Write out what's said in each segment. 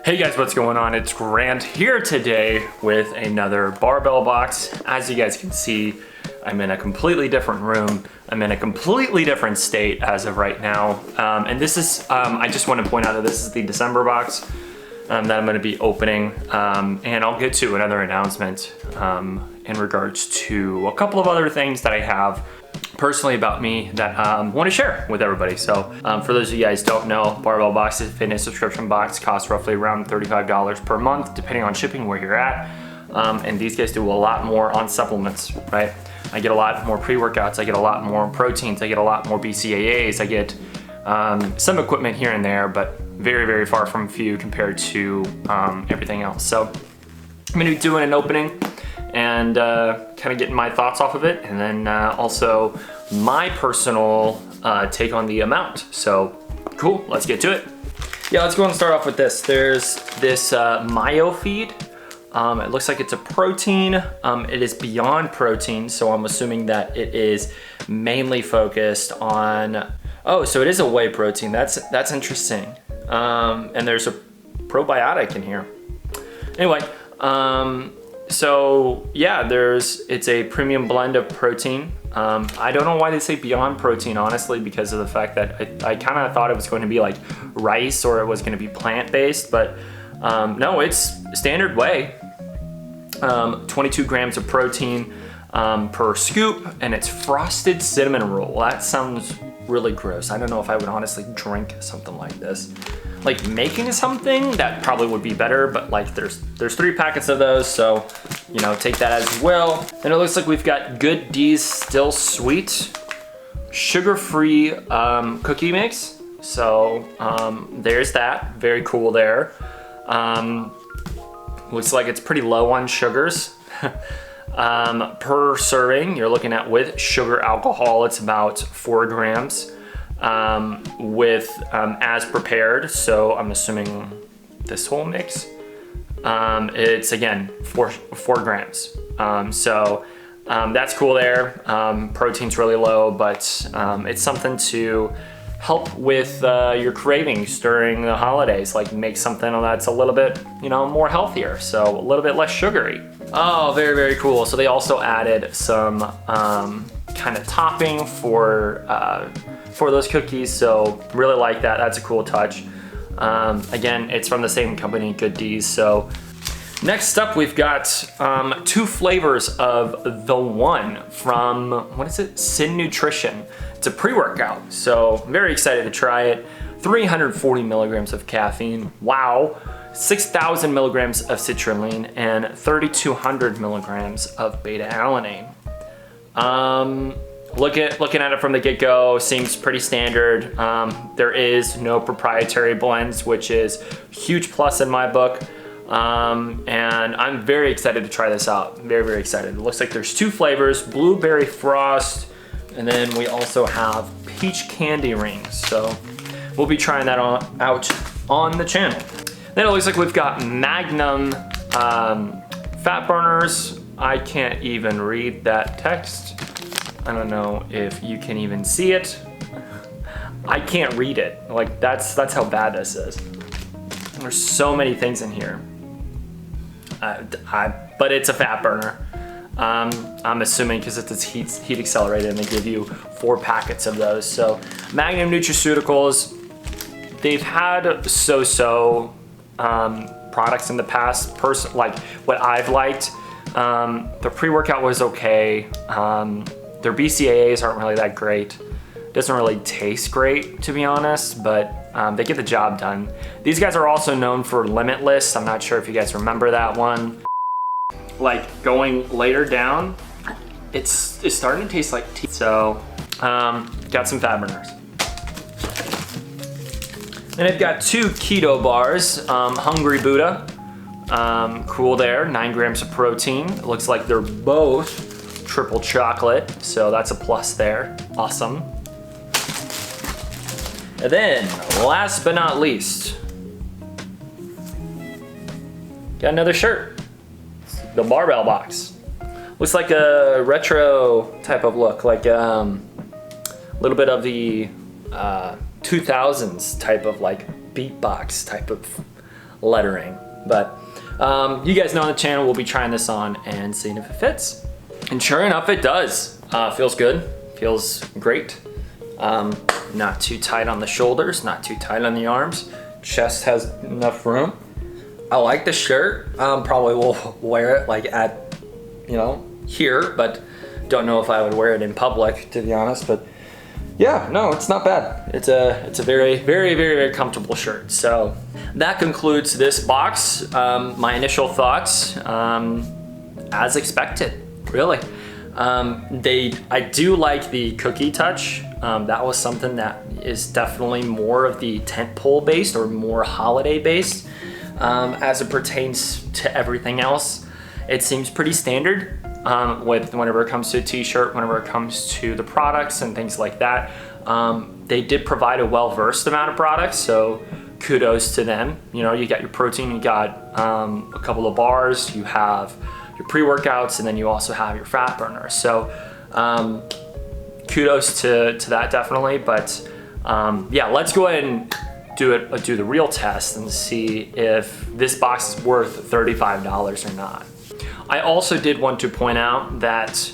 Hey guys, what's going on? It's Grant here today with another barbell box. As you guys can see, I'm in a completely different room. I'm in a completely different state as of right now. And this is, I just want to point out that this is the December box that I'm going to be opening. And I'll get to another announcement in regards to a couple of other things that I have personally about me that I want to share with everybody. So for those of you guys who don't know, Barbell Box is a fitness subscription box, costs roughly around $35 per month, depending on shipping where you're at. And these guys do a lot more on supplements, right? I get a lot more pre-workouts, I get a lot more proteins, I get a lot more BCAAs, I get some equipment here and there, but very, very far from few compared to everything else. So I'm gonna be doing an opening and kind of getting my thoughts off of it, and then also my personal take on the amount. So cool, let's get to it. Yeah, let's go and start off with this. There's this Mayo feed. It looks like it's a protein. It is beyond protein, so I'm assuming that it is mainly focused on, oh, so it is a whey protein. That's interesting. And there's a probiotic in here. Anyway, so yeah, it's a premium blend of protein. I don't know why they say beyond protein, honestly, because of the fact that I kind of thought it was going to be like rice or it was going to be plant-based, but no, it's standard whey. 22 grams of protein per scoop, and it's frosted cinnamon roll. That sounds really gross. I don't know if I would honestly drink something like this. Like making something, that probably would be better, but like there's 3 packets of those, so you know, take that as well. And it looks like we've got good Deez Still Sweet sugar-free cookie mix. So there's that, very cool there. Looks like it's pretty low on sugars. Per serving, you're looking at with sugar alcohol, it's about 4 grams. With as prepared, so I'm assuming this whole mix, it's again 4 grams. So that's cool there. Protein's really low, but it's something to help with your cravings during the holidays, like make something that's a little bit, you know, more healthier, so a little bit less sugary. Oh, very, very cool. So they also added some kind of topping for those cookies, so really like that. That's a cool touch. Again, it's from the same company, Good Deez. So next up, we've got 2 flavors of the one from, what is it? Sin Nutrition. It's a pre-workout, so I'm very excited to try it. 340 milligrams of caffeine, wow. 6,000 milligrams of citrulline and 3,200 milligrams of beta-alanine. Looking at it from the get-go, seems pretty standard. There is no proprietary blends, which is a huge plus in my book. And I'm very excited to try this out. Very, very excited. It looks like there's 2 flavors, blueberry frost, and then we also have peach candy rings. So we'll be trying that out on the channel. Then it looks like we've got Magnum fat burners. I can't even read that text. I don't know if you can even see it. I can't read it. Like that's how bad this is. There's so many things in here. But it's a fat burner. I'm assuming because it's heat accelerated, and they give you 4 packets of those. So Magnum Nutraceuticals, they've had so-so products in the past. Like what I've liked, the pre-workout was okay. Their BCAAs aren't really that great. Doesn't really taste great, to be honest, but they get the job done. These guys are also known for Limitless. I'm not sure if you guys remember that one. Like going later down, it's starting to taste like tea. So got some fat burners. Then I've got 2 keto bars, Hungry Buddha. Cool there, 9 grams of protein. It looks like they're both triple chocolate, so that's a plus there. Awesome. And then, last but not least, got another shirt. The Barbell Box. Looks like a retro type of look, like a little bit of the 2000s type of like beatbox type of lettering. But you guys know on the channel, we'll be trying this on and seeing if it fits. And sure enough, it does. Feels good, feels great. Not too tight on the shoulders, not too tight on the arms. Chest has enough room. I like the shirt. Probably will wear it like at, you know, here, but don't know if I would wear it in public, to be honest. But yeah, no, it's not bad. It's a very, very, very, very comfortable shirt. So that concludes this box. My initial thoughts, as expected, really. I do like the cookie touch. That was something that is definitely more of the tentpole based or more holiday based. As it pertains to everything else, it seems pretty standard. With whenever it comes to a t-shirt, whenever it comes to the products and things like that. They did provide a well-versed amount of products, so kudos to them. You know, you got your protein, you got a couple of bars, you have your pre-workouts, and then you also have your fat burners. So kudos to that definitely. But yeah, let's go ahead and do the real test and see if this box is worth $35 or not. I also did want to point out that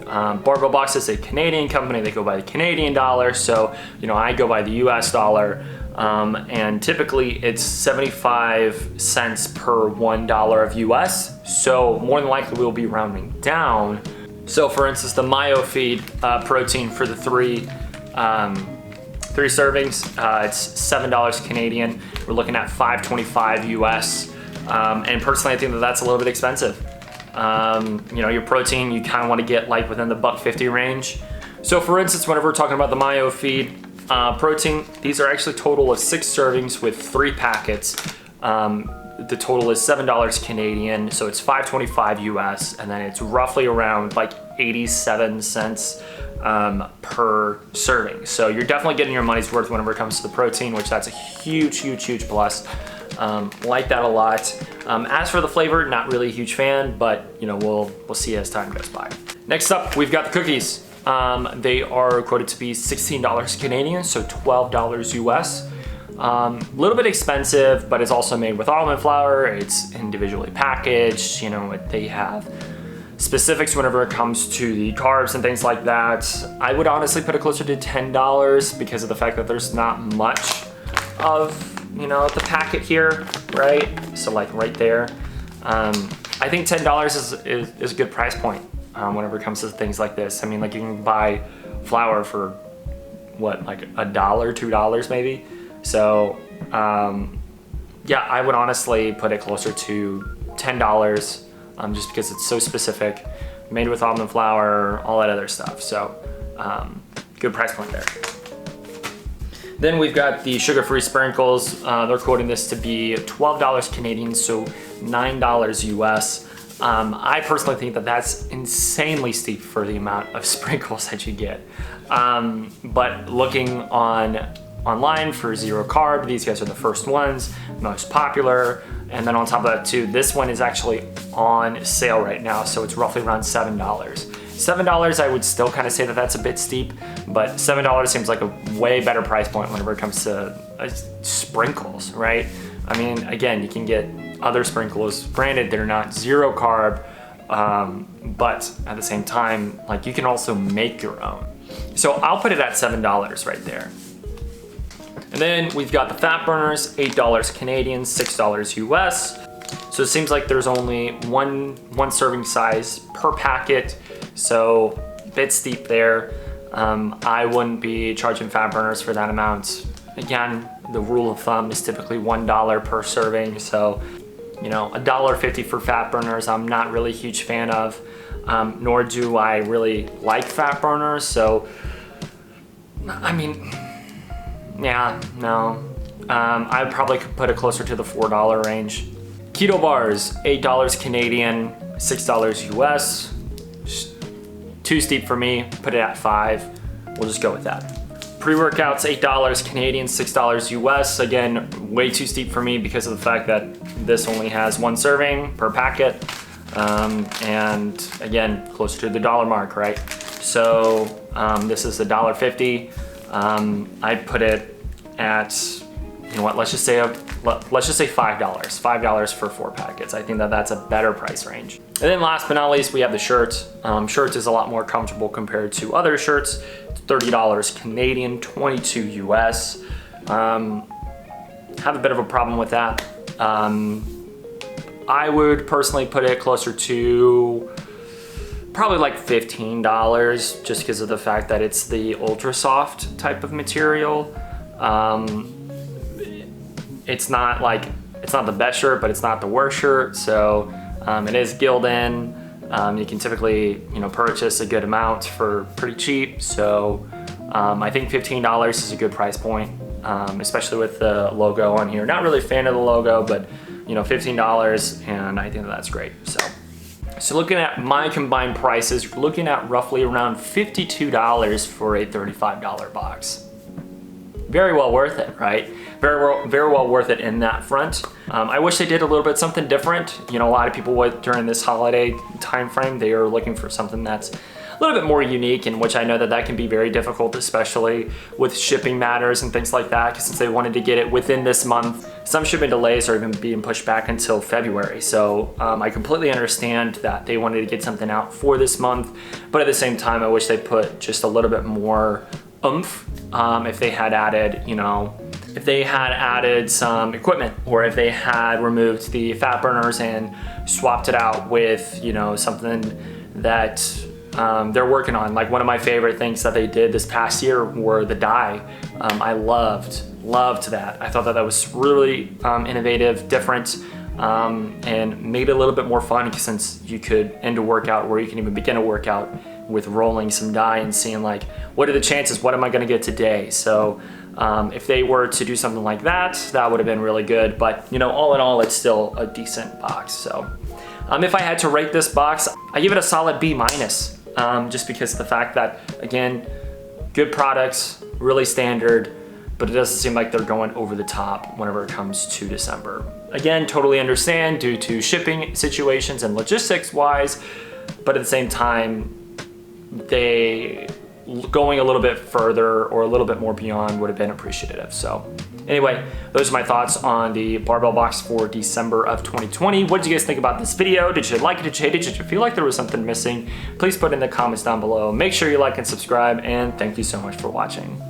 Barbell Box is a Canadian company. They go by the Canadian dollar, so you know I go by the US dollar, and typically it's 75 cents per $1 of US, so more than likely we'll be rounding down. So for instance, the Mayo feed protein for the three servings, it's $7 Canadian. We're looking at $5.25 US, and personally I think that that's a little bit expensive. You know, your protein, you kind of want to get like within the $1.50 range. So for instance, whenever we're talking about the Mayo feed protein, these are actually total of 6 servings with 3 packets. The total is $7 Canadian, so it's $5.25 US, and then it's roughly around like 87 cents per serving. So you're definitely getting your money's worth whenever it comes to the protein, which that's a huge, huge, huge plus. Like that a lot. As for the flavor, not really a huge fan, but you know, we'll see as time goes by. Next up, we've got the cookies. They are quoted to be $16 Canadian, so $12 US. A little bit expensive, but it's also made with almond flour. It's individually packaged. You know, they have specifics whenever it comes to the carbs and things like that. I would honestly put it closer to $10 because of the fact that there's not much of, you know, the packet here, right? So like right there. I think $10 is a good price point whenever it comes to things like this. I mean, like you can buy flour for what, like $1, $2 maybe. So yeah, I would honestly put it closer to $10 just because it's so specific, made with almond flour, all that other stuff. So good price point there. Then we've got the sugar-free sprinkles. They're quoting this to be $12 Canadian, so $9 US. I personally think that that's insanely steep for the amount of sprinkles that you get. But looking online for zero carb, these guys are the first ones, most popular. And then on top of that too, this one is actually on sale right now, so it's roughly around $7. $7, I would still kind of say that that's a bit steep, but $7 seems like a way better price point whenever it comes to sprinkles, right? I mean, again, you can get other sprinkles. Granted, they're not zero carb, but at the same time, like you can also make your own. So I'll put it at $7 right there. And then we've got the fat burners, $8 Canadian, $6 US. So it seems like there's only one serving size per packet. So a bit steep there. I wouldn't be charging fat burners for that amount. Again, the rule of thumb is typically $1 per serving. So, you know, $1.50 for fat burners, I'm not really a huge fan of, nor do I really like fat burners. So, I mean, yeah, no. I probably could put it closer to the $4 range. Keto bars, $8 Canadian, $6 US. Too steep for me, put it at $5. We'll just go with that. Pre-workouts, $8 Canadian, $6 US. Again, way too steep for me because of the fact that this only has 1 serving per packet. And again, closer to the dollar mark, right? So this is $1.50. I'd put it at, you know what, let's just say $5. $5 for 4 packets. I think that that's a better price range. And then last but not least, we have the shirts. Shirts is a lot more comfortable compared to other shirts. It's $30 Canadian, 22 US. Have a bit of a problem with that. I would personally put it closer to probably like $15, just because of the fact that it's the ultra soft type of material. It's not the best shirt, but it's not the worst shirt. So it is Gildan. You can typically, you know, purchase a good amount for pretty cheap. So I think $15 is a good price point, especially with the logo on here. Not really a fan of the logo, but you know, $15, and I think that's great. So looking at my combined prices, we're looking at roughly around $52 for a $35 box. Very well worth it, right? Very well worth it in that front. I wish they did a little bit something different. You know, a lot of people during this holiday time frame, they are looking for something that's a little bit more unique, in which I know that that can be very difficult, especially with shipping matters and things like that, because since they wanted to get it within this month, some shipping delays are even being pushed back until February. So I completely understand that they wanted to get something out for this month, but at the same time, I wish they put just a little bit more oomph if they had added, you know, if they had added some equipment, or if they had removed the fat burners and swapped it out with, you know, something that they're working on. Like one of my favorite things that they did this past year were the dye. I loved that. I thought that was really innovative, different, and made it a little bit more fun, since you could end a workout, or you can even begin a workout with rolling some dye and seeing like, what are the chances? What am I gonna get today? So if they were to do something like that, that would have been really good. But you know, all in all, it's still a decent box. So if I had to rate this box, I give it a solid B-, just because of the fact that, again, good products, really standard, but it doesn't seem like they're going over the top whenever it comes to December. Again, totally understand due to shipping situations and logistics wise, but at the same time, they going a little bit further or a little bit more beyond would have been appreciative. So anyway, those are my thoughts on the Barbell Box for December of 2020. What did you guys think about this video? Did you like it? Did you hate it? Did you feel like there was something missing? Please put it in the comments down below. Make sure you like and subscribe, and thank you so much for watching.